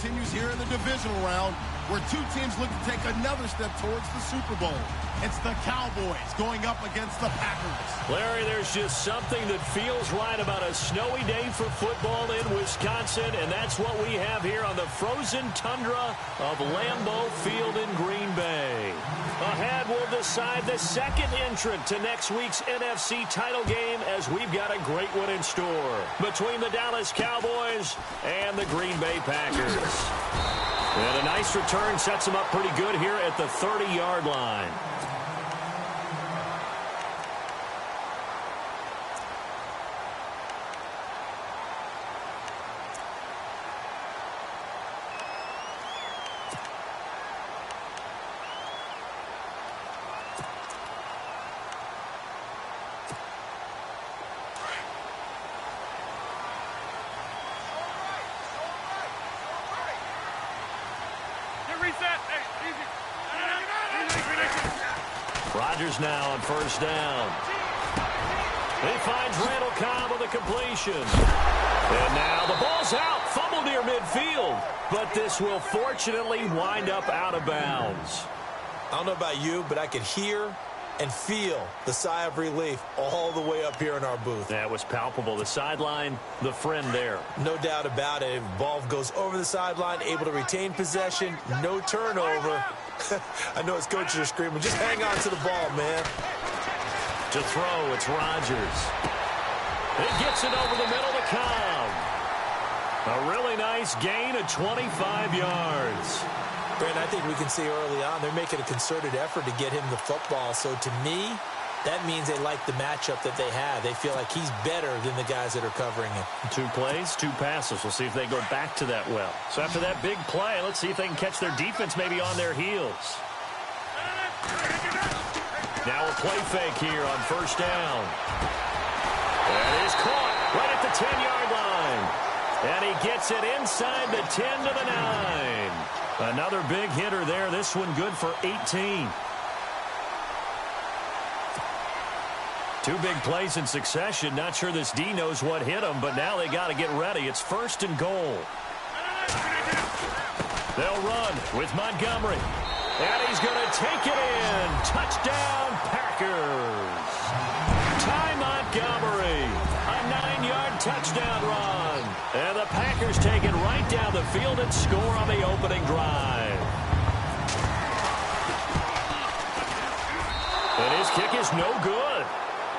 continues here in the divisional round, where two teams look to take another step towards the Super Bowl. It's the Cowboys going up against the Packers. Larry, there's just something that feels right about a snowy day for football in Wisconsin, and that's what we have here on the frozen tundra of Lambeau Field in Green Bay. Ahead, we'll decide the second entrant to next week's NFC title game, as we've got a great one in store between the Dallas Cowboys and the Green Bay Packers. And a nice return sets them up pretty good here at the 30-yard line. Rodgers now on first down. He finds Randall Cobb with a completion. And now the ball's out. Fumble near midfield. But this will fortunately wind up out of bounds. I don't know about you, but I could hear and feel the sigh of relief all the way up here in our booth. That was palpable. The sideline, the friend there. No doubt about it. If the ball goes over the sideline, able to retain possession, no turnover. I know his coaches are screaming, just hang on to the ball, man. To throw, it's Rodgers. He gets it over the middle to Cobb. A really nice gain of 25 yards. Brandon, I think we can see early on they're making a concerted effort to get him the football. So to me, that means they like the matchup that they have. They feel like he's better than the guys that are covering him. 2 plays, 2 passes. We'll see if they go back to that well. So after that big play, let's see if they can catch their defense maybe on their heels. Now a play fake here on first down. That is caught right at the 10-yard line. And he gets it inside the 10 to the 9. Another big hitter there. This one good for 18. 2 big plays in succession. Not sure this D knows what hit him, but now they got to get ready. It's 1st and goal. They'll run with Montgomery. And he's going to take it in. Touchdown, Packers. Ty Montgomery. A 9-yard touchdown run. And the Packers take it right down the field and score on the opening drive. And his kick is no good.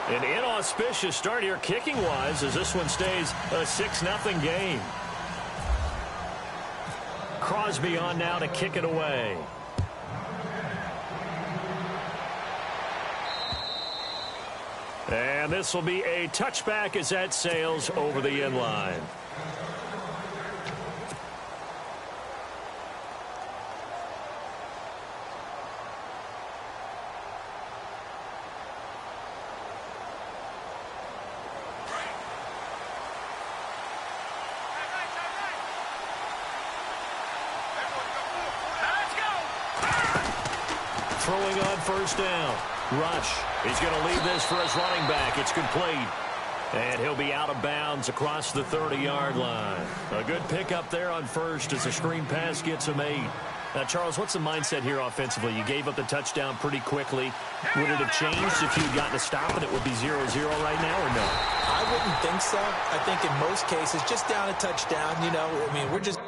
An inauspicious start here kicking-wise as this one stays a 6-0 game. Crosby on now to kick it away. And this will be a touchback as that sails over the end line. Throwing on first down. Rush. He's going to leave this for his running back. It's complete. And he'll be out of bounds across the 30-yard line. A good pickup there on first as the screen pass gets him 8. Now, Charles, what's the mindset here offensively? You gave up the touchdown pretty quickly. Would it have changed if you'd gotten to stop and it would be 0-0 right now or no? I wouldn't think so. I think in most cases, just down a touchdown, you know, I mean, we're just...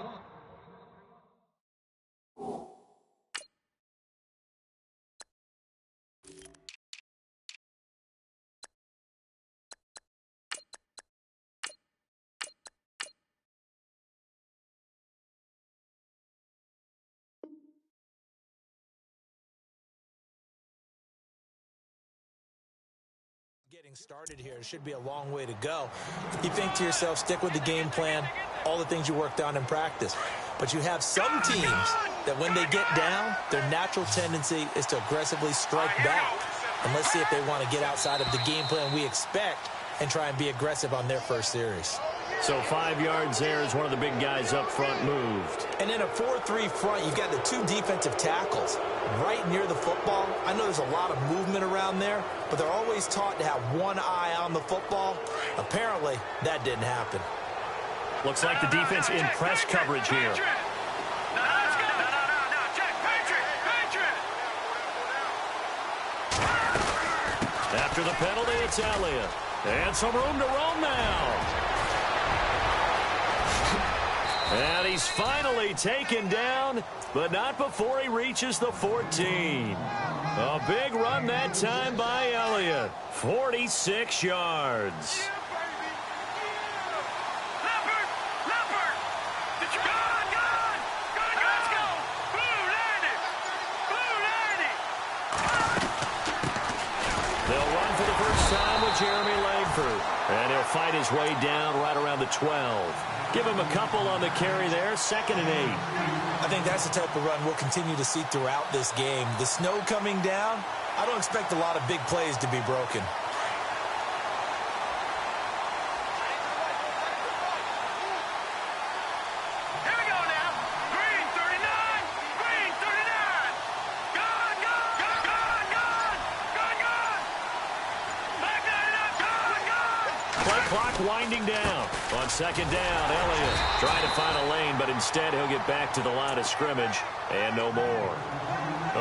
getting started here. It should be a long way to go. You think to yourself, stick with the game plan, all the things you worked on in practice. But you have some teams that when they get down, their natural tendency is to aggressively strike back. And let's see if they want to get outside of the game plan we expect and try and be aggressive on their first series. So 5 yards there as one of the big guys up front moved. And in a 4-3 front, you've got the 2 defensive tackles right near the football. I know there's a lot of movement around there, but they're always taught to have one eye on the football. Apparently, that didn't happen. Looks like the defense in press coverage here. After the penalty, it's Elliott. And some room to roam now. And he's finally taken down, but not before he reaches the 14. A big run that time by Elliott. 46 yards. Jeremy Langford, and he'll fight his way down right around the 12. Give him a couple on the carry there, 2nd and 8. I think that's the type of run we'll continue to see throughout this game. The snow coming down, I don't expect a lot of big plays to be broken. Clock winding down. On 2nd down, Elliott trying to find a lane, but instead he'll get back to the line of scrimmage and no more.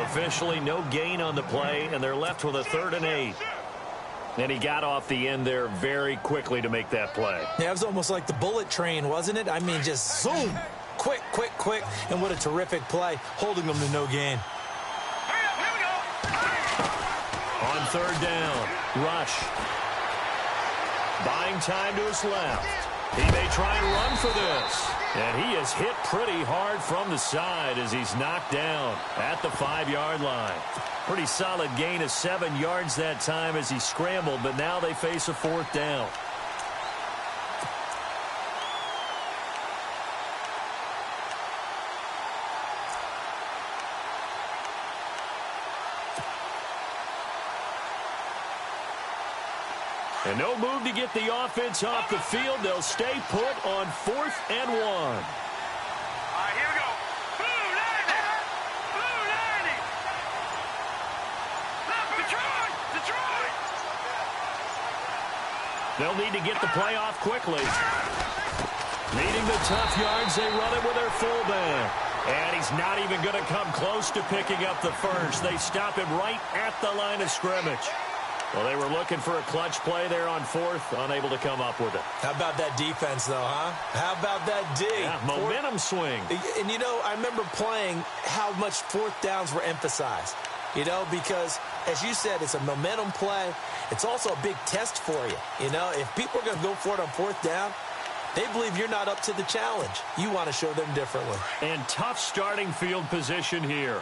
Officially no gain on the play, and they're left with a 3rd and 8. And he got off the end there very quickly to make that play. Yeah, it was almost like the bullet train, wasn't it? I mean, just zoom. Quick, quick, quick. And what a terrific play, holding them to no gain. On 3rd down, Rush. Buying time to his left. He may try and run for this. And he is hit pretty hard from the side as he's knocked down at the 5-yard line. Pretty solid gain of 7 yards that time as he scrambled, but now they face a 4th down. And no move to get the offense off the field. They'll stay put on 4th and 1. All right, here we go. Blue 90. Detroit. They'll need to get the play off quickly. Needing the tough yards, they run it with their fullback. And he's not even going to come close to picking up the first. They stop him right at the line of scrimmage. Well, they were looking for a clutch play there on 4th, unable to come up with it. How about that defense, though, huh? How about that D? Yeah, momentum swing. And, you know, I remember playing how much 4th downs were emphasized. You know, because, as you said, it's a momentum play. It's also a big test for you. You know, if people are going to go for it on 4th down, they believe you're not up to the challenge. You want to show them differently. And tough starting field position here.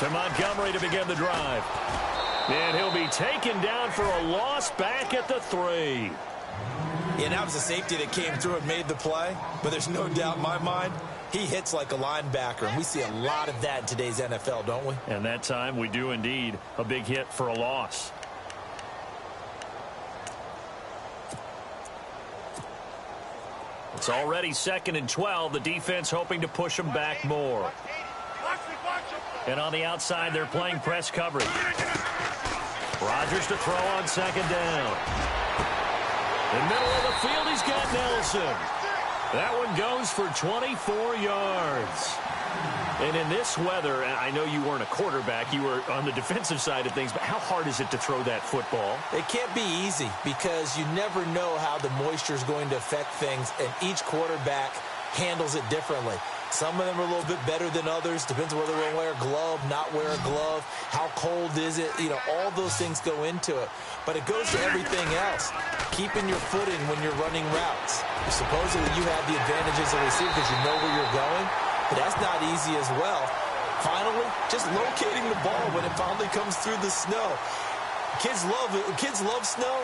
To Montgomery to begin the drive. And he'll be taken down for a loss back at the 3. Yeah, that was a safety that came through and made the play. But there's no doubt in my mind, he hits like a linebacker. And we see a lot of that in today's NFL, don't we? And that time we do indeed. A big hit for a loss. It's already 2nd and 12. The defense hoping to push them back more. And on the outside, they're playing press coverage. Rodgers to throw on 2nd down. In the middle of the field, he's got Nelson. That one goes for 24 yards. And in this weather, I know you weren't a quarterback. You were on the defensive side of things. But how hard is it to throw that football? It can't be easy because you never know how the moisture is going to affect things. And each quarterback handles it differently. Some of them are a little bit better than others. Depends on whether they wear a glove, not wear a glove. How cold is it? You know, all those things go into it. But it goes to everything else. Keeping your footing when you're running routes. Supposedly you have the advantages of receiver because you know where you're going. But that's not easy as well. Finally, just locating the ball when it finally comes through the snow. Kids love it. Kids love snow.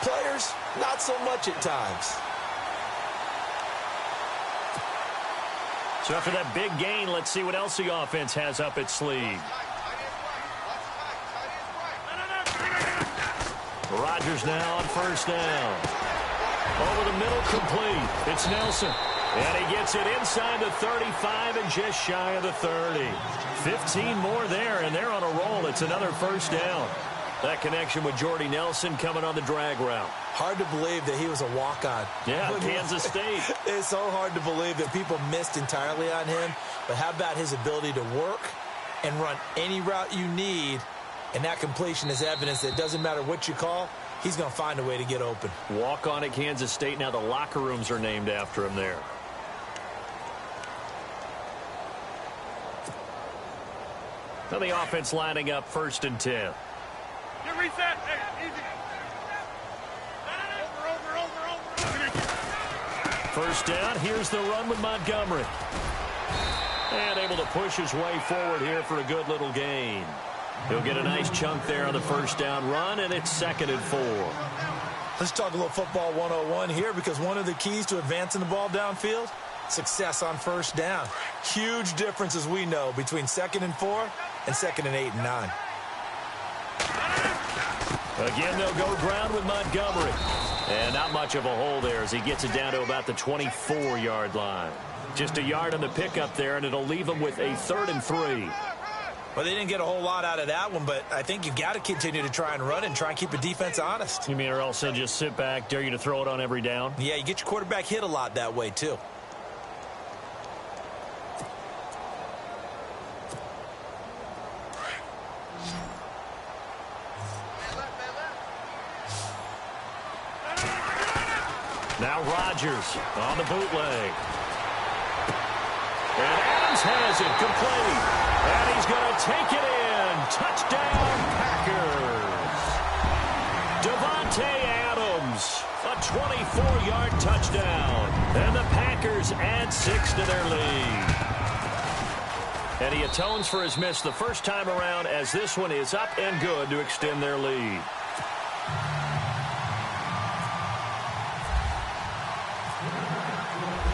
Players, not so much at times. So after that big gain, let's see what else the offense has up its sleeve. Rodgers now on 1st down. Over the middle, complete. It's Nelson. And he gets it inside the 35 and just shy of the 30. 15 more there, and they're on a roll. It's another 1st down. That connection with Jordy Nelson coming on the drag route. Hard to believe that he was a walk-on. Yeah, Kansas State. It's so hard to believe that people missed entirely on him. But how about his ability to work and run any route you need, and that completion is evidence that it doesn't matter what you call, he's going to find a way to get open. Walk on at Kansas State. Now the locker rooms are named after him there. Now the offense lining up 1st and 10. Get reset. Hey, easy. First down, here's the run with Montgomery. And able to push his way forward here for a good little gain. He'll get a nice chunk there on the first down run, and it's 2nd and 4. Let's talk a little football 101 here, because one of the keys to advancing the ball downfield, success on first down. Huge difference, as we know, between 2nd and 4 and 2nd and 8 and 9. Again, they'll go ground with Montgomery. And not much of a hole there as he gets it down to about the 24-yard line. Just a yard on the pickup there, and it'll leave him with a 3rd and 3. Well, they didn't get a whole lot out of that one, but I think you've got to continue to try and run and try and keep the defense honest. You mean, or else they'll just sit back, dare you to throw it on every down? Yeah, you get your quarterback hit a lot that way, too. Now Rodgers on the bootleg. And Adams has it complete. And he's going to take it in. Touchdown, Packers. Davante Adams, a 24-yard touchdown. And the Packers add 6 to their lead. And he atones for his miss the first time around, as this one is up and good to extend their lead.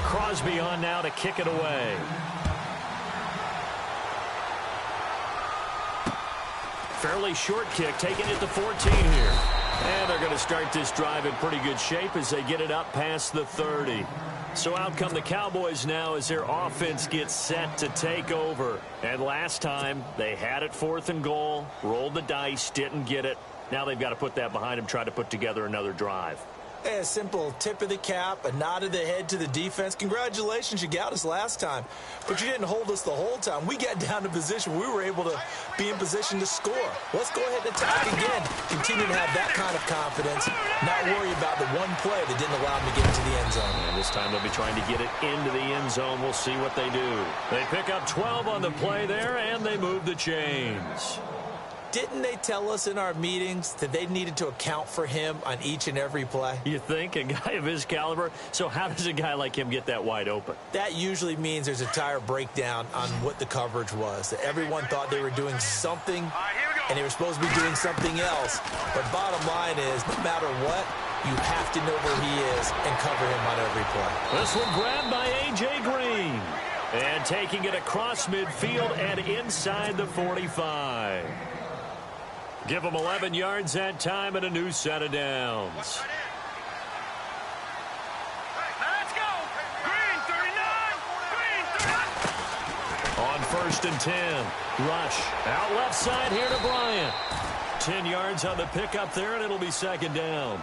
Crosby on now to kick it away. Fairly short kick, taking it to 14 here. And they're going to start this drive in pretty good shape as they get it up past the 30. So out come the Cowboys now as their offense gets set to take over. And last time, they had it 4th and goal, rolled the dice, didn't get it. Now they've got to put that behind them, try to put together another drive. A simple tip of the cap, a nod of the head to the defense. Congratulations, you got us last time. But you didn't hold us the whole time. We got down to position. We were able to be in position to score. Let's go ahead and attack again. Continue to have that kind of confidence. Not worry about the one play that didn't allow them to get into the end zone. And this time they'll be trying to get it into the end zone. We'll see what they do. They pick up 12 on the play there, and they move the chains. Didn't they tell us in our meetings that they needed to account for him on each and every play? You think? A guy of his caliber? So how does a guy like him get that wide open? That usually means there's a tire breakdown on what the coverage was. That everyone thought they were doing something, and they were supposed to be doing something else. But bottom line is, no matter what, you have to know where he is and cover him on every play. This one grabbed by A.J. Green. And taking it across midfield and inside the 45. Give them 11 yards that time and a new set of downs. Let's go. Green 39. Green 39. On 1st and 10. Rush. Out left side here to Bryant. 10 yards on the pickup there, and it'll be 2nd down.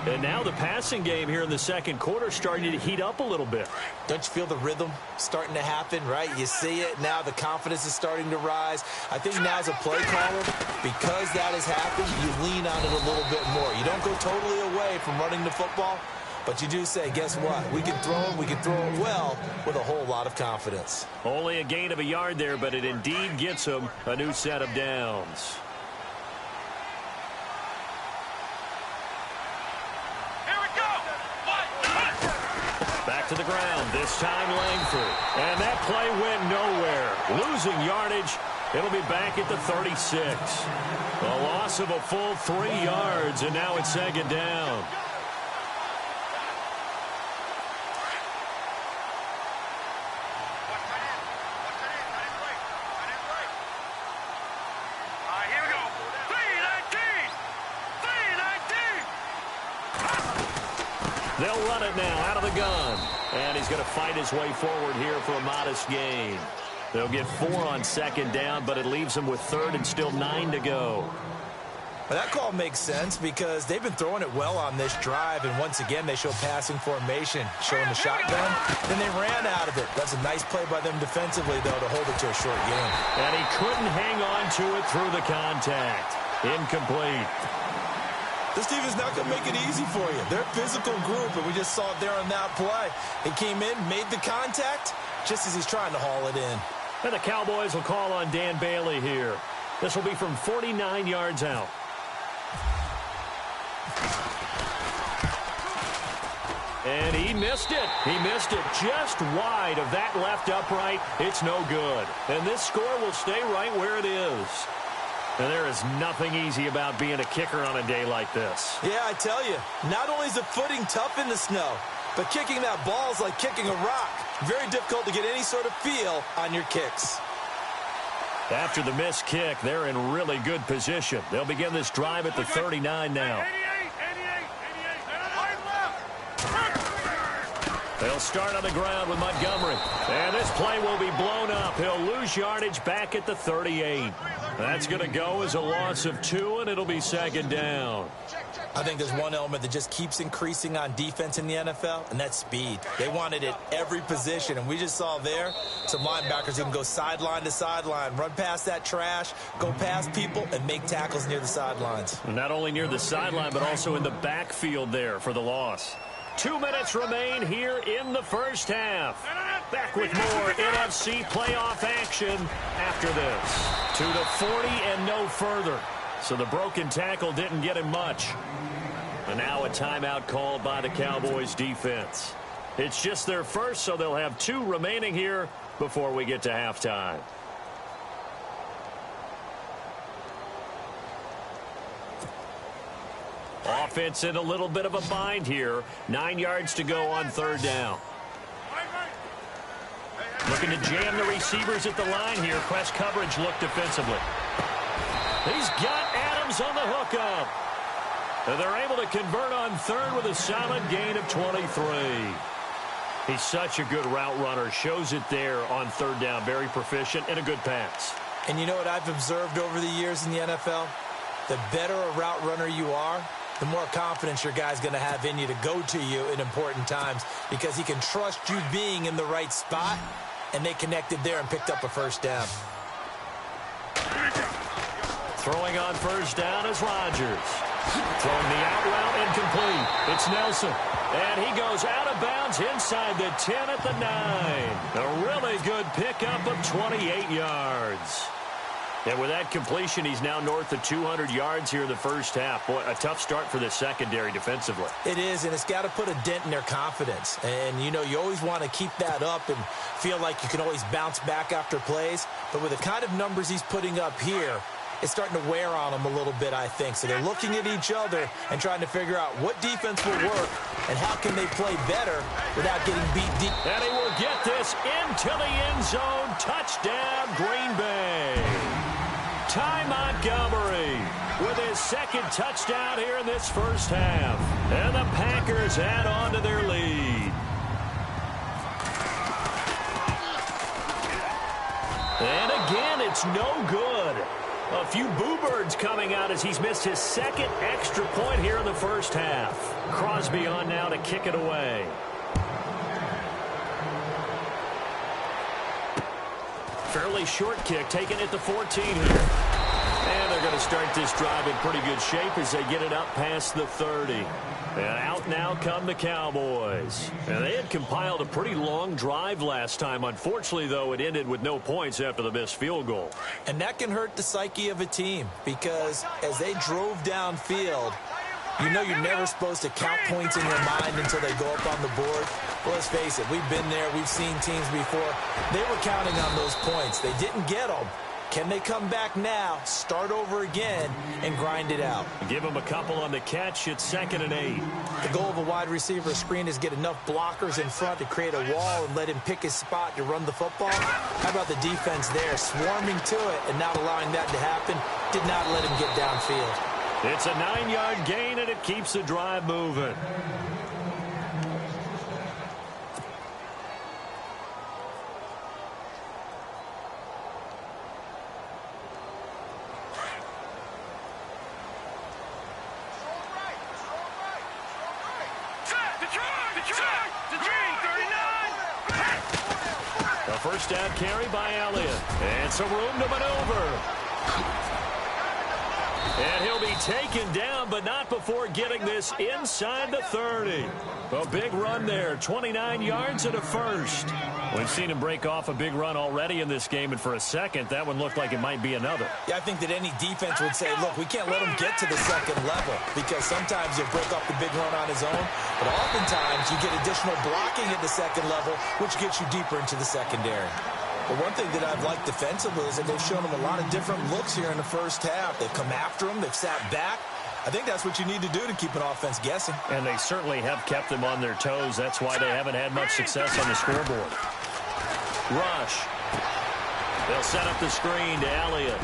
And now the passing game here in the 2nd quarter starting to heat up a little bit. Don't you feel the rhythm starting to happen, right? You see it. Now the confidence is starting to rise. I think now as a play caller, because that has happened, you lean on it a little bit more. You don't go totally away from running the football, but you do say, guess what? We can throw it well with a whole lot of confidence. Only a gain of a yard there, but it indeed gets them a new set of downs. Back to the ground, this time Langford. And that play went nowhere. Losing yardage, it'll be back at the 36. A loss of a full 3 yards, and now it's 2nd down. Here we go. 3-19. They'll run it now out of the gun. And he's going to fight his way forward here for a modest gain. They'll get 4 on 2nd down, but it leaves them with 3rd and still 9 to go. Well, that call makes sense because they've been throwing it well on this drive, and once again, they show passing formation, showing the shotgun. Then they ran out of it. That's a nice play by them defensively, though, to hold it to a short game. And he couldn't hang on to it through the contact. Incomplete. This team is not going to make it easy for you. They're a physical group, and we just saw it there on that play. He came in, made the contact, just as he's trying to haul it in. And the Cowboys will call on Dan Bailey here. This will be from 49 yards out. And he missed it. He missed it just wide of that left upright. It's no good. And this score will stay right where it is. And there is nothing easy about being a kicker on a day like this. Yeah, I tell you, not only is the footing tough in the snow, but kicking that ball is like kicking a rock. Very difficult to get any sort of feel on your kicks. After the missed kick, they're in really good position. They'll begin this drive at the 39 now. 88. They'll start on the ground with Montgomery. And this play will be blown up. He'll lose yardage back at the 38. That's going to go as a loss of 2, and it'll be second down. I think there's one element that just keeps increasing on defense in the NFL, and that's speed. They want it at every position, and we just saw there some linebackers who can go sideline to sideline, run past that trash, go past people, and make tackles near the sidelines. Not only near the sideline, but also in the backfield there for the loss. 2 minutes remain here in the first half. Back with more NFC playoff action after this. To the 40 and no further. So the broken tackle didn't get him much. And now a timeout called by the Cowboys defense. It's just their first, so they'll have 2 remaining here before we get to halftime. Offense in a little bit of a bind here. 9 yards to go on third down. Looking to jam the receivers at the line here. Press coverage look defensively. He's got Adams on the hookup. And they're able to convert on third with a solid gain of 23. He's such a good route runner. Shows it there on third down. Very proficient and a good pass. And you know what I've observed over the years in the NFL? The better a route runner you are, the more confidence your guy's going to have in you to go to you in important times because he can trust you being in the right spot, and they connected there and picked up a first down. Throwing on first down is Rodgers. Throwing the out route incomplete. It's Nelson. And he goes out of bounds inside the 10 at the 9. A really good pickup of 28 yards. And with that completion, he's now north of 200 yards here in the first half. Boy, a tough start for the secondary defensively. It is, and it's got to put a dent in their confidence. And, you know, you always want to keep that up and feel like you can always bounce back after plays. But with the kind of numbers he's putting up here, it's starting to wear on them a little bit, I think. So they're looking at each other and trying to figure out what defense will work and how can they play better without getting beat deep. And he will get this into the end zone. Touchdown, Green Bay. Ty Montgomery with his second touchdown here in this first half. And the Packers add on to their lead. And again, it's no good. A few boo birds coming out as he's missed his second extra point here in the first half. Crosby on now to kick it away. Fairly short kick taken at the 14 here. And they're going to start this drive in pretty good shape as they get it up past the 30. And out now come the Cowboys. And they had compiled a pretty long drive last time. Unfortunately, though, it ended with no points after the missed field goal. And that can hurt the psyche of a team because as they drove downfield, you know you're never supposed to count points in your mind until they go up on the board. Well, let's face it, we've been there. We've seen teams before. They were counting on those points. They didn't get them. Can they come back now, start over again, and grind it out? Give them a couple on the catch. It's 2nd and 8. The goal of a wide receiver screen is get enough blockers in front to create a wall and let him pick his spot to run the football. How about the defense there, swarming to it and not allowing that to happen? Did not let him get downfield. It's a 9-yard gain, and it keeps the drive moving. first down carry by Elliott. And some room to maneuver. And he'll be taken down, but not before getting this inside the 30. A big run there, 29 yards and a first. We've seen him break off a big run already in this game, and for a second, that one looked like it might be another. Yeah, I think that any defense would say, look, we can't let him get to the second level, because sometimes he'll break off the big run on his own, but oftentimes you get additional blocking at the second level, which gets you deeper into the secondary. But one thing that I've liked defensively is that they've shown him a lot of different looks here in the first half. They've come after him. They've sat back. I think that's what you need to do to keep an offense guessing. And they certainly have kept them on their toes. That's why they haven't had much success on the scoreboard. Rush. They'll set up the screen to Elliott.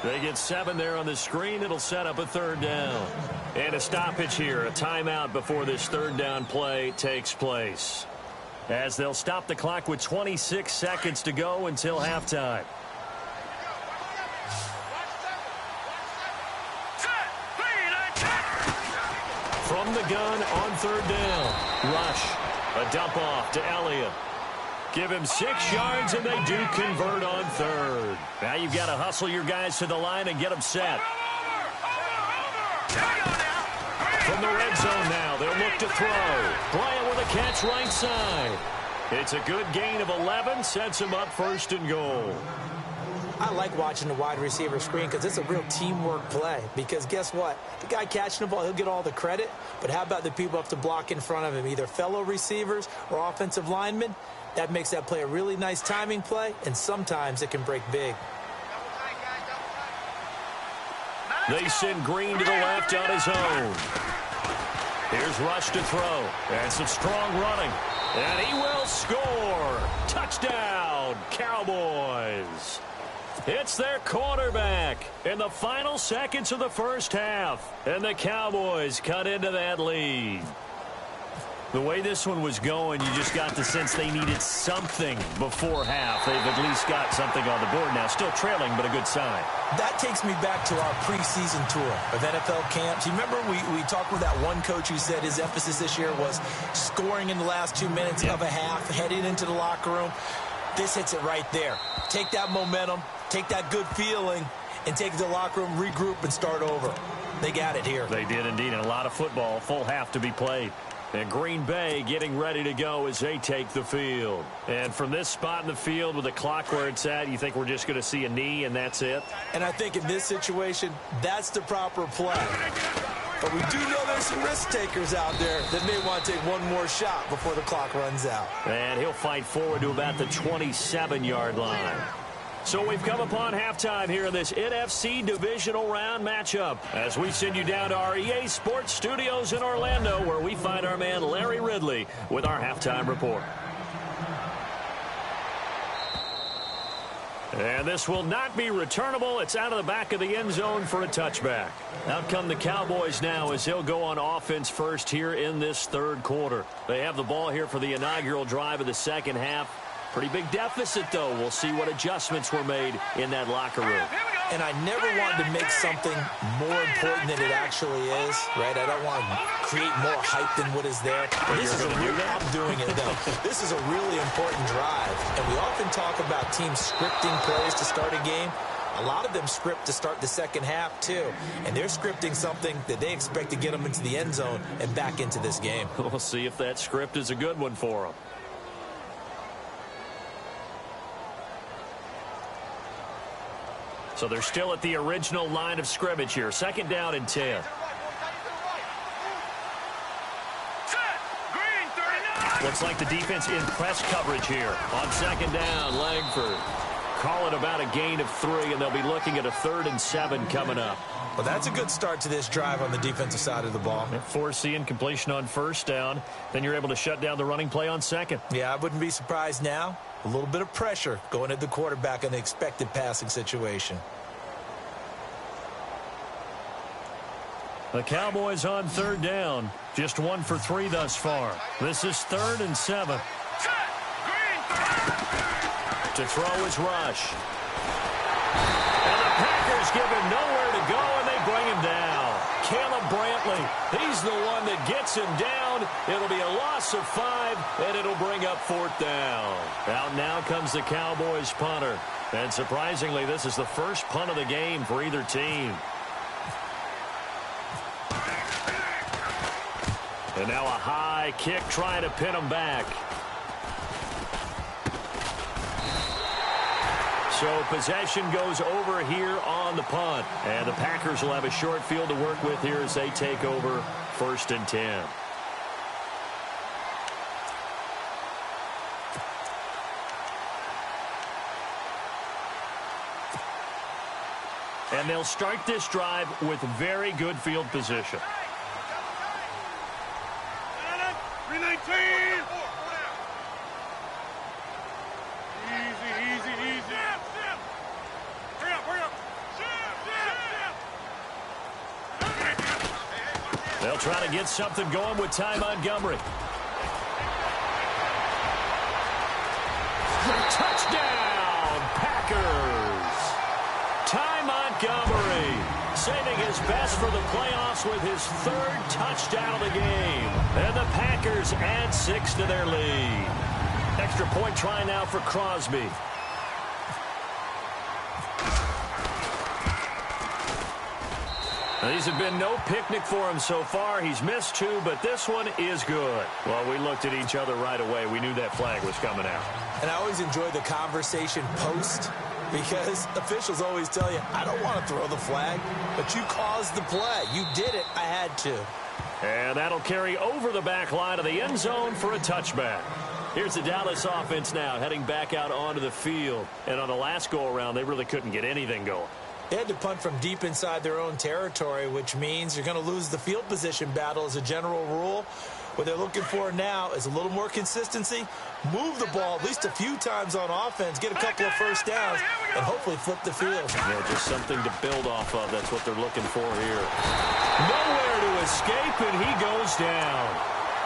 They get 7 there on the screen. It'll set up a third down. And a stoppage here, a timeout before this third down play takes place, as they'll stop the clock with 26 seconds to go until halftime. From the gun on third down. Rush. A dump off to Elliott. Give him 6 yards, and they do convert on third. Now you've got to hustle your guys to the line and get them set. From the red zone now, they'll look to throw. Bryant with a catch right side. It's a good gain of 11, sets him up first and goal. I like watching the wide receiver screen because it's a real teamwork play. Because guess what? The guy catching the ball, he'll get all the credit. But how about the people up to block in front of him, either fellow receivers or offensive linemen? That makes that play a really nice timing play, and sometimes it can break big. They send Green to the left on his own. Here's Rush to throw. And some strong running. And he will score. Touchdown, Cowboys. It's their quarterback in the final seconds of the first half. And the Cowboys cut into that lead. The way this one was going, you just got the sense they needed something before half. They've at least got something on the board now. Still trailing, but a good sign. That takes me back to our preseason tour of NFL camps. You remember we talked with that one coach who said his emphasis this year was scoring in the last 2 minutes of a half, heading into the locker room. This hits it right there. Take that momentum, take that good feeling, and take it to the locker room, regroup, and start over. They got it here. They did indeed, and a lot of football, full half to be played. And Green Bay getting ready to go as they take the field. And from this spot in the field with the clock where it's at, you think we're just going to see a knee and that's it? And I think in this situation, that's the proper play. But we do know there's some risk takers out there that may want to take one more shot before the clock runs out. And he'll fight forward to about the 27-yard line. So we've come upon halftime here in this NFC divisional round matchup as we send you down to our EA Sports Studios in Orlando, where we find our man Larry Ridley with our halftime report. And this will not be returnable. It's out of the back of the end zone for a touchback. Out come the Cowboys now as they'll go on offense first here in this third quarter. They have the ball here for the inaugural drive of the second half. Pretty big deficit, though. We'll see what adjustments were made in that locker room. And I never wanted to make something more important than it actually is, right? I don't want to create more hype than what is there. This is I'm doing it, though. This is a really important drive. And we often talk about teams scripting plays to start a game. A lot of them script to start the second half, too. And they're scripting something that they expect to get them into the end zone and back into this game. We'll see if that script is a good one for them. So they're still at the original line of scrimmage here. Second down and 10. Looks like the defense in press coverage here. On second down, Langford. Call it about a gain of 3, and they'll be looking at a 3rd and 7 coming up. Well, that's a good start to this drive on the defensive side of the ball. Forcing completion on first down. Then you're able to shut down the running play on second. Yeah, I wouldn't be surprised now. A little bit of pressure going at the quarterback in the expected passing situation. The Cowboys on third down. Just 1 for 3 thus far. This is 3rd and 7. To throw is Rush. And the Packers give him nowhere to go, and they bring him down. Caleb Brantley, he's the one that gets him down down. It'll be a loss of 5, and it'll bring up 4th down. Out now comes the Cowboys punter. And surprisingly, this is the first punt of the game for either team. And now a high kick trying to pin them back. So possession goes over here on the punt. And the Packers will have a short field to work with here as they take over 1st and 10. And they'll start this drive with very good field position. 319. Easy. Hurry up. They'll try to get something going with Ty Montgomery. Touchdown, Packers. Ty Montgomery saving his best for the playoffs with his 3rd touchdown of the game. And the Packers add 6 to their lead. Extra point try now for Crosby. These have been no picnic for him so far. He's missed 2, but this one is good. Well, we looked at each other right away. We knew that flag was coming out. And I always enjoy the conversation post, because officials always tell you, I don't want to throw the flag, but you caused the play. You did it. I had to. And that'll carry over the back line of the end zone for a touchback. Here's the Dallas offense now heading back out onto the field. And on the last go-around, they really couldn't get anything going. They had to punt from deep inside their own territory, which means you're going to lose the field position battle as a general rule. What they're looking for now is a little more consistency, move the ball at least a few times on offense, get a couple of first downs, and hopefully flip the field. Yeah, just something to build off of. That's what they're looking for here. Nowhere to escape, and he goes down.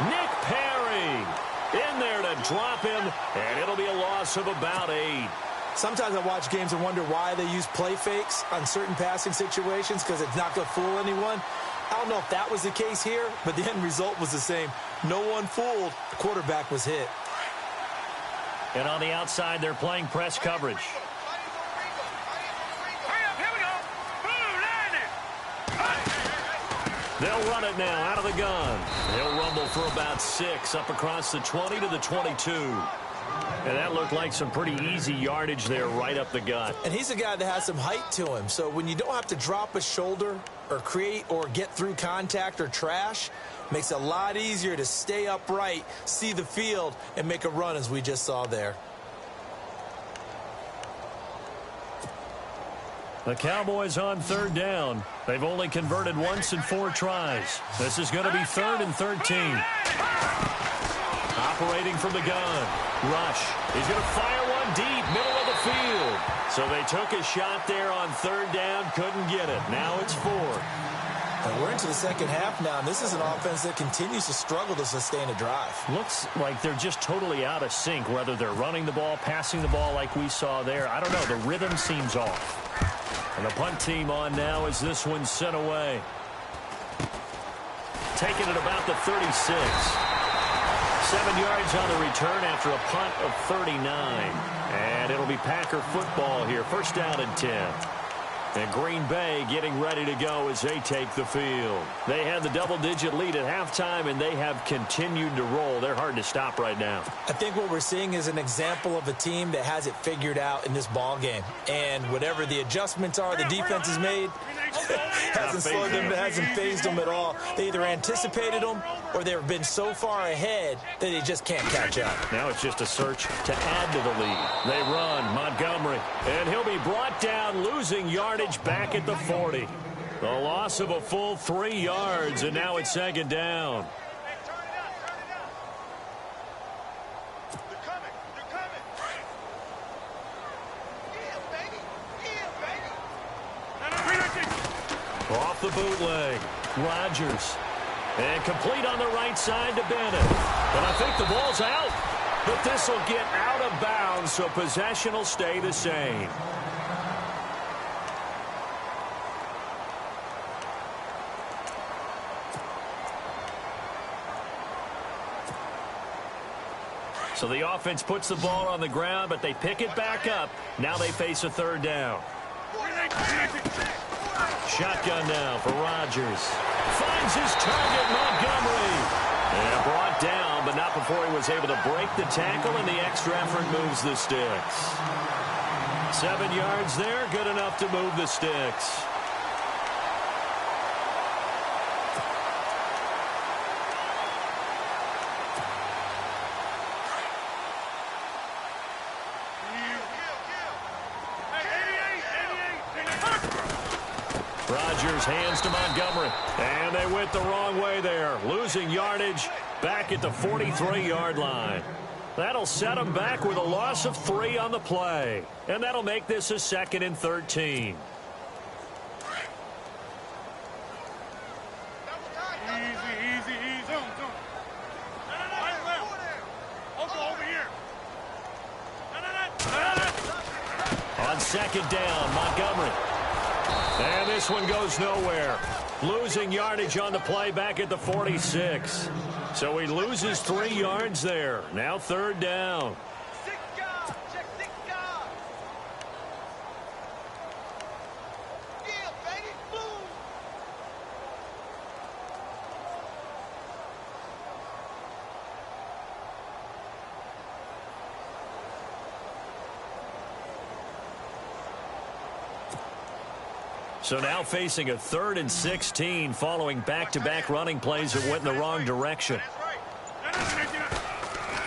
Nick Perry in there to drop him, and it'll be a loss of about 8. Sometimes I watch games and wonder why they use play fakes on certain passing situations, because it's not going to fool anyone. I don't know if that was the case here, but the end result was the same. No one fooled. The quarterback was hit. And on the outside, they're playing press coverage. Here we go. They'll run it now out of the gun. They'll rumble for about 6 up across the 20 to the 22. And that looked like some pretty easy yardage there right up the gut. And he's a guy that has some height to him. So when you don't have to drop a shoulder or create or get through contact or trash, makes it a lot easier to stay upright, see the field, and make a run as we just saw there. The Cowboys on 3rd down. They've only converted once in 4 tries. This is going to be 3rd and 13. Operating from the gun. Rush. He's going to fire one deep, middle of the field. So they took a shot there on 3rd down, couldn't get it. Now it's 4. And we're into the second half now, and this is an offense that continues to struggle to sustain a drive. Looks like they're just totally out of sync, whether they're running the ball, passing the ball like we saw there. I don't know. The rhythm seems off. And the punt team on now as this one's sent away. Taking it about the 36. 7 yards on the return after a punt of 39. And it'll be Packer football here. 1st down and 10. And Green Bay getting ready to go as they take the field. They had the double-digit lead at halftime, and they have continued to roll. They're hard to stop right now. I think what we're seeing is an example of a team that has it figured out in this ball game. And whatever the adjustments are the defense has made, hasn't slowed them, hasn't phased them at all. They either anticipated them or they've been so far ahead that they just can't catch up. Now it's just a search to add to the lead. They run Montgomery, and he'll be brought down, losing yardage back at the 40. The loss of a full 3 yards, and now it's 2nd down. Off the bootleg, Rodgers. And complete on the right side to Bennett. But I think the ball's out. But this will get out of bounds, so possession will stay the same. So the offense puts the ball on the ground, but they pick it back up. Now they face a third down. Shotgun now for Rodgers. Finds his target, Montgomery. And brought down, but not before he was able to break the tackle, and the extra effort moves the sticks. 7 yards there, good enough to move the sticks. Rodgers hands to Montgomery. And they went the wrong way there. Losing yardage back at the 43-yard line. That'll set them back with a loss of 3 on the play. And that'll make this a 2nd and 13. Easy. Zoom. Over here. On 2nd down, Montgomery. And this one goes nowhere. Losing yardage on the play back at the 46. So he loses 3 yards there. Now 3rd down. So now facing a 3rd and 16 following back-to-back running plays that went in the wrong direction.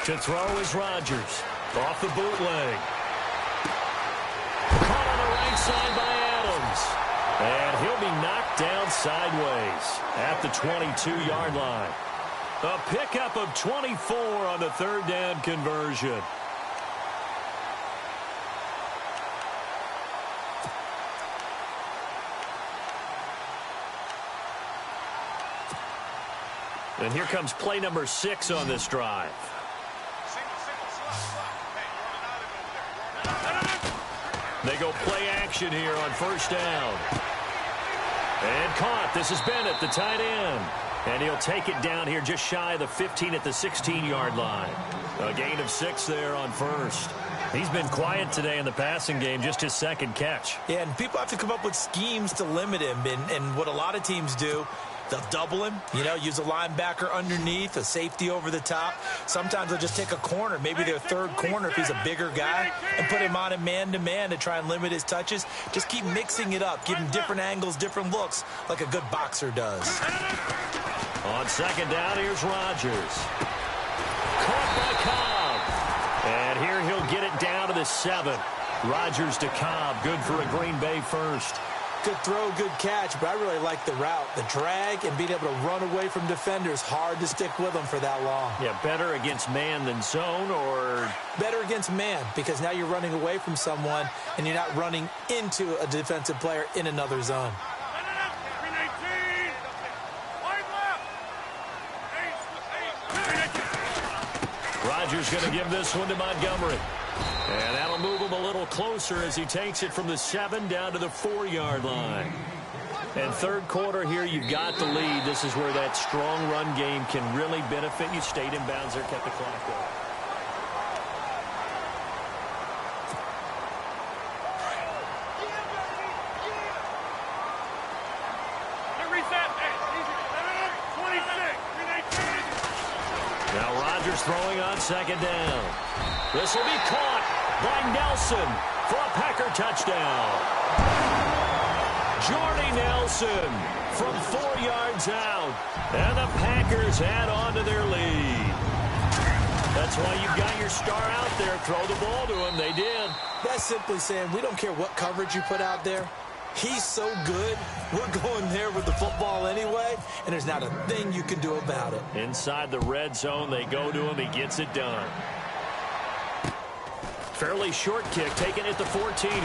To throw is Rodgers. Off the bootleg. Caught on the right side by Adams. And he'll be knocked down sideways at the 22-yard line. A pickup of 24 on the 3rd down conversion. And here comes play number 6 on this drive. They go play action here on 1st down. And caught. This is Bennett, the tight end. And he'll take it down here just shy of the 15 at the 16-yard line. A gain of 6 there on 1st. He's been quiet today in the passing game, just his 2nd catch. Yeah, and people have to come up with schemes to limit him. And what a lot of teams do, they'll double him, use a linebacker underneath, a safety over the top. Sometimes they'll just take a corner, maybe their 3rd corner if he's a bigger guy, and put him on a man-to-man to try and limit his touches. Just keep mixing it up, give him different angles, different looks, like a good boxer does. On 2nd down, here's Rodgers. Caught by Cobb. And here he'll get it down to the 7. Rodgers to Cobb, good for a Green Bay 1st. Good throw, good catch, but I really like the route. The drag and being able to run away from defenders, hard to stick with them for that long. Yeah, better against man than zone, or? Better against man, because now you're running away from someone and you're not running into a defensive player in another zone. Rodgers going to give this one to Montgomery. And that'll move him a little closer as he takes it from the 7 down to the 4-yard line. And 3rd quarter here, you've got the lead. This is where that strong run game can really benefit you. Stayed in bounds there, kept the clock going. Now Rodgers throwing on 2nd down. This will be caught by Nelson for a Packer touchdown. Jordy Nelson from 4 yards out. And the Packers add on to their lead. That's why you've got your star out there. Throw the ball to him. They did. That's simply saying we don't care what coverage you put out there. He's so good, we're going there with the football anyway, and there's not a thing you can do about it. Inside the red zone, they go to him. He gets it done. Fairly short kick, taken at the 14 here.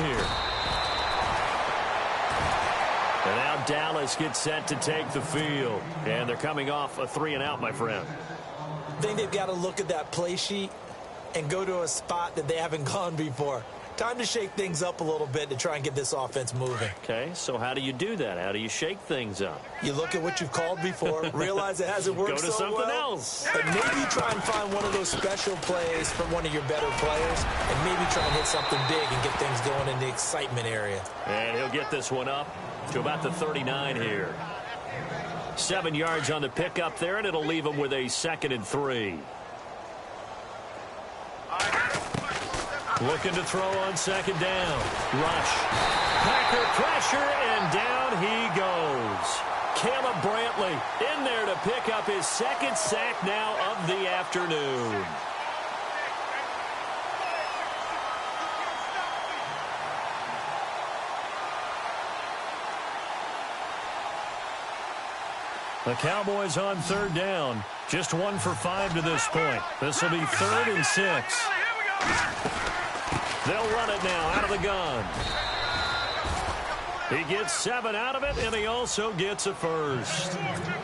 And now Dallas gets set to take the field. And they're coming off a 3-and-out, my friend. I think they've got to look at that play sheet and go to a spot that they haven't gone before. time to shake things up a little bit to try and get this offense moving. Okay, so how do you do that? How do you shake things up? You look at what you've called before, realize it hasn't worked so well. Go to something else. And maybe try and find one of those special plays from one of your better players, and maybe try and hit something big and get things going in the excitement area. And he'll get this one up to about the 39 here. 7 yards on the pickup there, and it'll leave him with a 2nd and 3. Looking to throw on 2nd down. Rush. Packer pressure, and down he goes. Caleb Brantley in there to pick up his 2nd sack now of the afternoon. The Cowboys on 3rd down. Just 1 for 5 to this point. This will be 3rd and 6. They'll run it now out of the gun. He gets 7 out of it, and he also gets a first.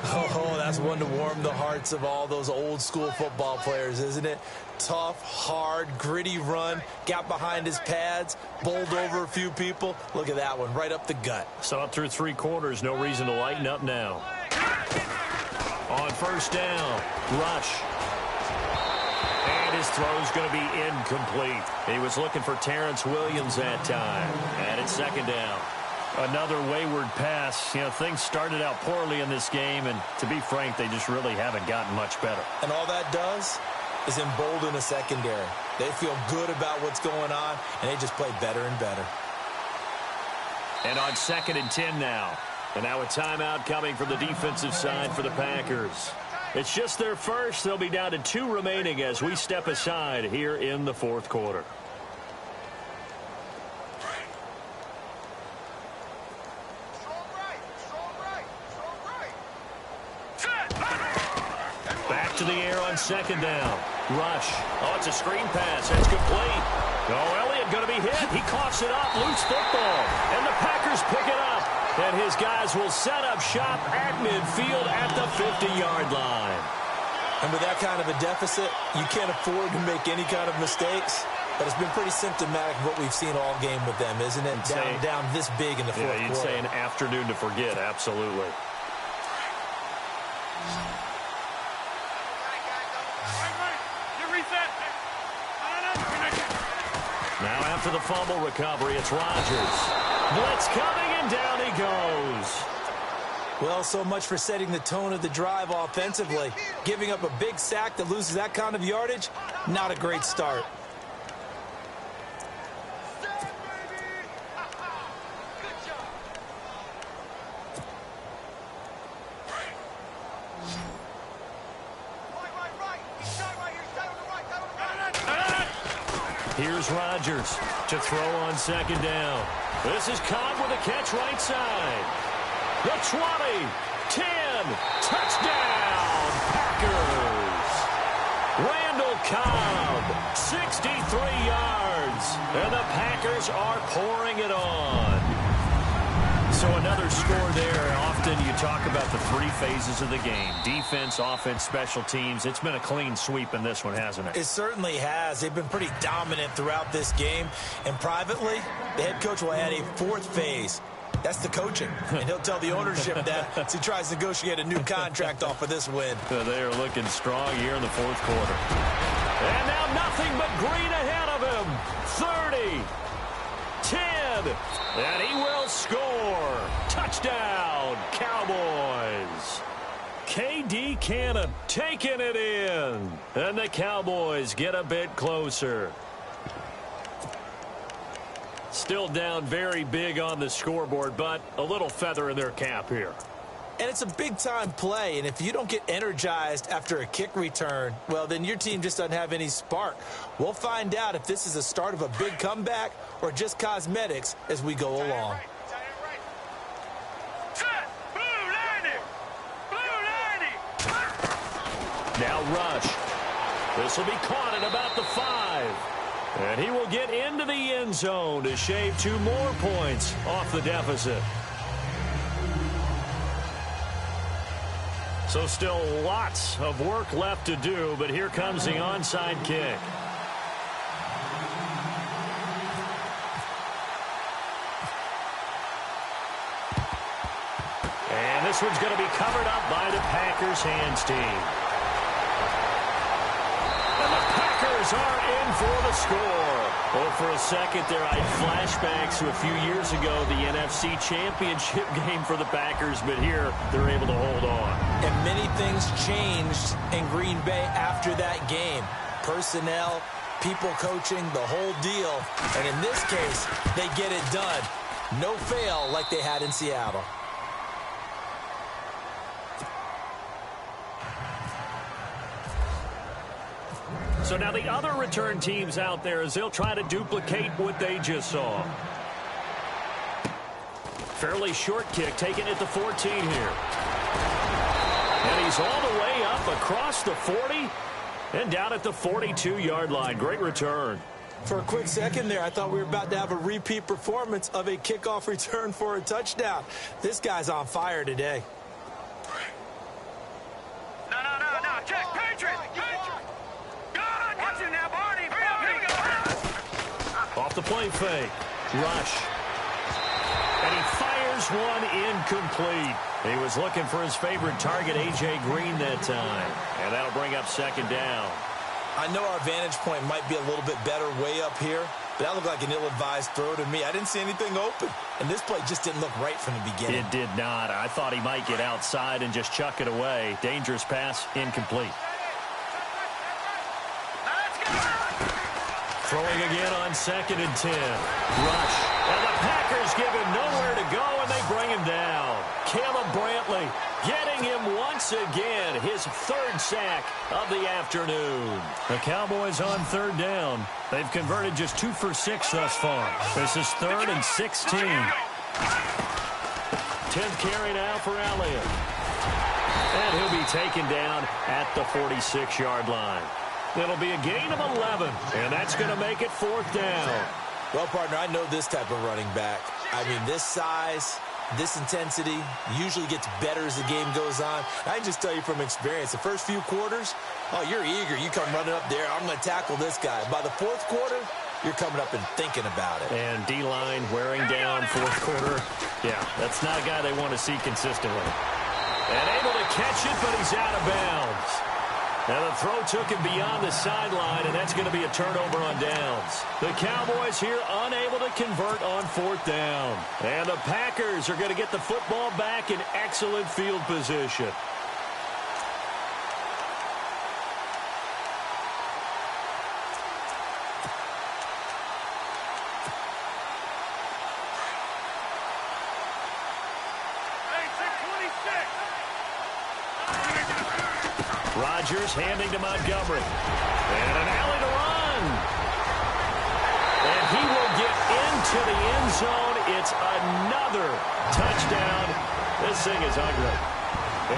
Oh, that's one to warm the hearts of all those old school football players, isn't it? Tough, hard, gritty run, got behind his pads, bowled over a few people. Look at that one, right up the gut. Saw it through 3 quarters, no reason to lighten up now. On 1st down, Rush. And his throw's going to be incomplete. He was looking for Terrence Williams that time. And it's 2nd down. Another wayward pass. You know, things started out poorly in this game, and to be frank, they just really haven't gotten much better. And all that does is embolden a secondary. They feel good about what's going on, and they just play better and better. And on 2nd and 10 now. And now a timeout coming from the defensive side for the Packers. It's just their first. They'll be down to 2 remaining as we step aside here in the 4th quarter. Back to the air on 2nd down. Rush. Oh, it's a screen pass. It's complete. Oh, Elliott going to be hit. He coughs it up. Loose football. And the Packers pick it up. And his guys will set up shop at midfield at the 50-yard line. And with that kind of a deficit, you can't afford to make any kind of mistakes. But it's been pretty symptomatic of what we've seen all game with them, isn't it? Down this big in the 4th quarter. You'd say an afternoon to forget, absolutely. Now after the fumble recovery, it's Rodgers. Blitz coming, and down he goes. Well, so much for setting the tone of the drive offensively. Giving up a big sack that loses that kind of yardage, not a great start. Here's Rodgers to throw on 2nd down. This is Cobb with a catch right side. The 20, 10, touchdown, Packers. Randall Cobb, 63 yards, and the Packers are pouring it on. So another score there. Often you talk about the 3 phases of the game. Defense, offense, special teams. It's been a clean sweep in this one, hasn't it? It certainly has. They've been pretty dominant throughout this game. And privately, the head coach will add a 4th phase. That's the coaching. And he'll tell the ownership that as he tries to negotiate a new contract off of this win. They are looking strong here in the 4th quarter. And now nothing but green ahead of him. 30. 10, and he will score. Touchdown, Cowboys. K.D. Cannon taking it in, and the Cowboys get a bit closer. Still down very big on the scoreboard, but a little feather in their cap here. And it's a big-time play, and if you don't get energized after a kick return, well, then your team just doesn't have any spark. We'll find out if this is the start of a big comeback or just cosmetics as we go along. Now Rush. This will be caught at about the 5. And he will get into the end zone to shave 2 more points off the deficit. So still lots of work left to do, but here comes the onside kick. this one's going to be covered up by the Packers hands team. And the Packers are in for the score. Oh, for a second there, I had flashbacks to a few years ago, the NFC Championship game for the Packers, but here they're able to hold on. And many things changed in Green Bay after that game. Personnel, people coaching, the whole deal. And in this case, they get it done. No fail like they had in Seattle. So now the other return teams out there as they'll try to duplicate what they just saw. Fairly short kick taken at the 14 here. And he's all the way up across the 40 and down at the 42-yard line. Great return. For a quick second there, I thought we were about to have a repeat performance of a kickoff return for a touchdown. This guy's on fire today. No. Check. Patriot. Good. Watch it now, Barney. Here we go. Off the play fake. Rush. And he fires one incomplete. He was looking for his favorite target, A.J. Green, that time. And that'll bring up second down. I know our vantage point might be a little bit better way up here, but that looked like an ill-advised throw to me. I didn't see anything open, and this play just didn't look right from the beginning. It did not. I thought he might get outside and just chuck it away. Dangerous pass, incomplete. Throwing again on 2nd and 10. Rush. And the Packers give him nowhere to go, and they bring him down. Caleb Brantley getting him once again, his 3rd sack of the afternoon. The Cowboys on 3rd down. They've converted just 2 for 6 thus far. This is 3rd and 16. 10th carry now for Elliott. And he'll be taken down at the 46-yard line. It'll be a gain of 11, and that's going to make it 4th down. Well, partner, I know this type of running back. I mean, this size, this intensity usually gets better as the game goes on. I can just tell you from experience, the first few quarters, oh, you're eager. You come running up there, I'm going to tackle this guy. By the 4th quarter, you're coming up and thinking about it. And D-line wearing down 4th quarter. Yeah, that's not a guy they want to see consistently. And able to catch it, but he's out of bounds. Now the throw took him beyond the sideline, and that's going to be a turnover on downs. The Cowboys here unable to convert on 4th down. And the Packers are going to get the football back in excellent field position. Rodgers handing to Montgomery. And an alley to run. And he will get into the end zone. It's another touchdown. This thing is ugly.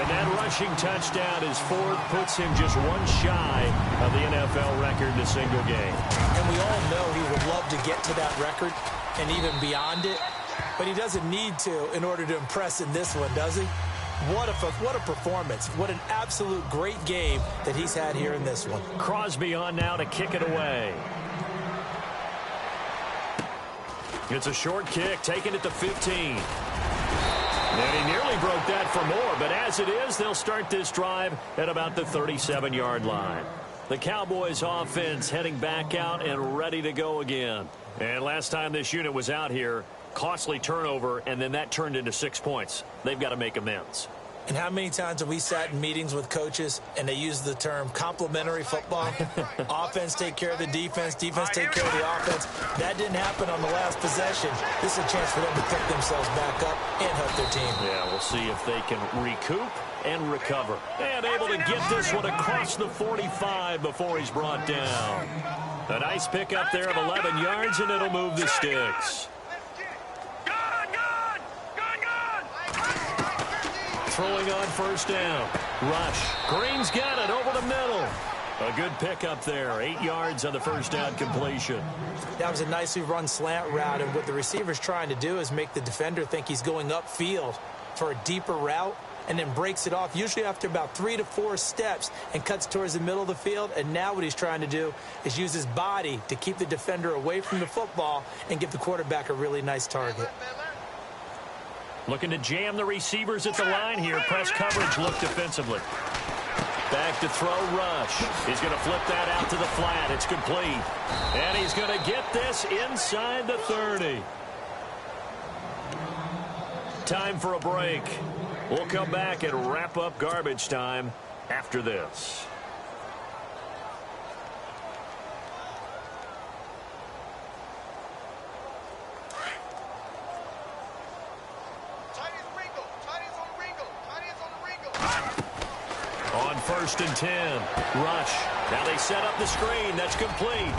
And that rushing touchdown is 4th, puts him just 1 shy of the NFL record in a single game. And we all know he would love to get to that record and even beyond it, but he doesn't need to in order to impress in this one, does he? What a performance. What an absolute great game that he's had here in this one. Crosby on now to kick it away. It's a short kick, taken at the 15. And he nearly broke that for more, but as it is, they'll start this drive at about the 37-yard line. The Cowboys offense heading back out and ready to go again. And last time this unit was out here, costly turnover, and then that turned into 6 points. They've got to make amends. And how many times have we sat in meetings with coaches and they use the term complementary football? Offense take care of the defense, defense take care of the offense. That didn't happen on the last possession. This is a chance for them to pick themselves back up and help their team. Yeah, we'll see if they can recoup and recover. And able to get this one across the 45 before he's brought down. A nice pickup there of 11 yards, and it'll move the sticks. Throwing on 1st down. Rush. Green's got it over the middle. A good pickup there. 8 yards on the 1st down completion. That was a nicely run slant route, and what the receiver's trying to do is make the defender think he's going upfield for a deeper route, and then breaks it off, usually after about 3 to 4 steps, and cuts towards the middle of the field. And now what he's trying to do is use his body to keep the defender away from the football and give the quarterback a really nice target. Looking to jam the receivers at the line here. Press coverage look defensively. Back to throw, Rush. He's going to flip that out to the flat. It's complete. And he's going to get this inside the 30. Time for a break. We'll come back and wrap up garbage time after this. On 1st and 10, Rush. Now they set up the screen. That's complete.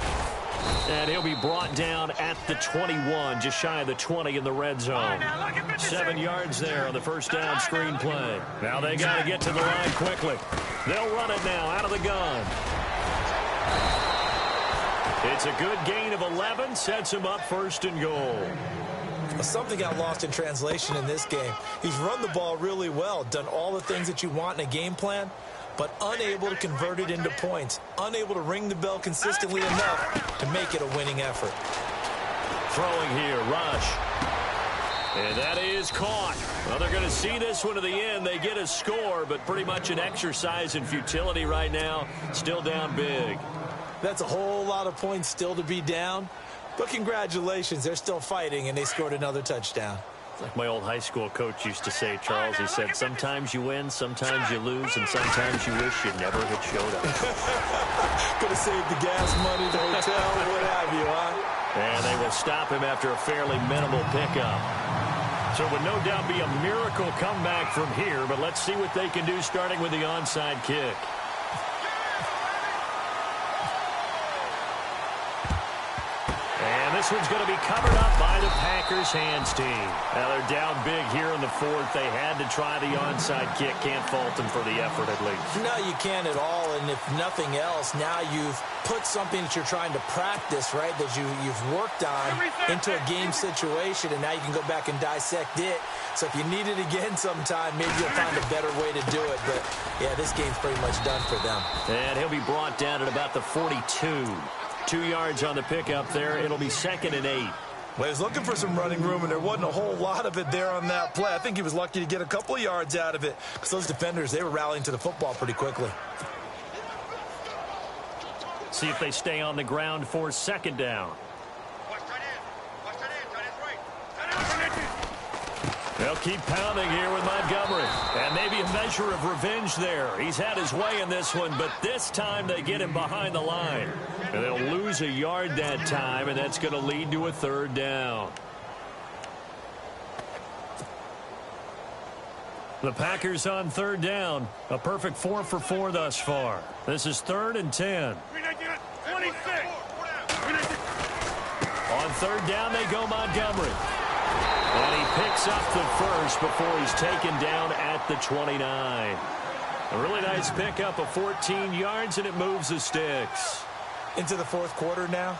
And he'll be brought down at the 21, just shy of the 20 in the red zone. 7 yards there on the first down screen play. Now they got to get to the line quickly. They'll run it now out of the gun. It's a good gain of 11, sets him up 1st and goal. Something got lost in translation in this game. He's run the ball really well, done all the things that you want in a game plan, but unable to convert it into points, unable to ring the bell consistently enough to make it a winning effort. Throwing here, Rush. And that is caught. Well, they're going to see this one to the end. They get a score, but pretty much an exercise in futility right now. Still down big. That's a whole lot of points still to be down. But congratulations, they're still fighting, and they scored another touchdown. Like my old high school coach used to say, Charles, he said, sometimes you win, sometimes you lose, and sometimes you wish you never had showed up. Could have saved the gas money, the hotel, what have you, huh? And they will stop him after a fairly minimal pickup. So it would no doubt be a miracle comeback from here, but let's see what they can do starting with the onside kick. This one's going to be covered up by the Packers hands team. Now they're down big here in the 4th. They had to try the onside kick. Can't fault them for the effort at least. No, you can't at all. And if nothing else, now you've put something that you're trying to practice, right, that you've worked on into a game situation, and now you can go back and dissect it. So if you need it again sometime, maybe you'll find a better way to do it. But, yeah, this game's pretty much done for them. And he'll be brought down at about the 42. 2 yards on the pickup there. It'll be 2nd and 8. Well, he was looking for some running room, and there wasn't a whole lot of it there on that play. I think he was lucky to get a couple of yards out of it because those defenders, they were rallying to the football pretty quickly. See if they stay on the ground for 2nd down. They'll keep pounding here with Montgomery. And maybe a measure of revenge there. He's had his way in this one, but this time they get him behind the line. And they'll lose a yard that time, and that's going to lead to a 3rd down. The Packers on 3rd down. A perfect 4 for 4 thus far. This is 3rd and 10. On 3rd down, they go Montgomery. And he picks up the first before he's taken down at the 29. A really nice pickup of 14 yards, and it moves the sticks. Into the 4th quarter now.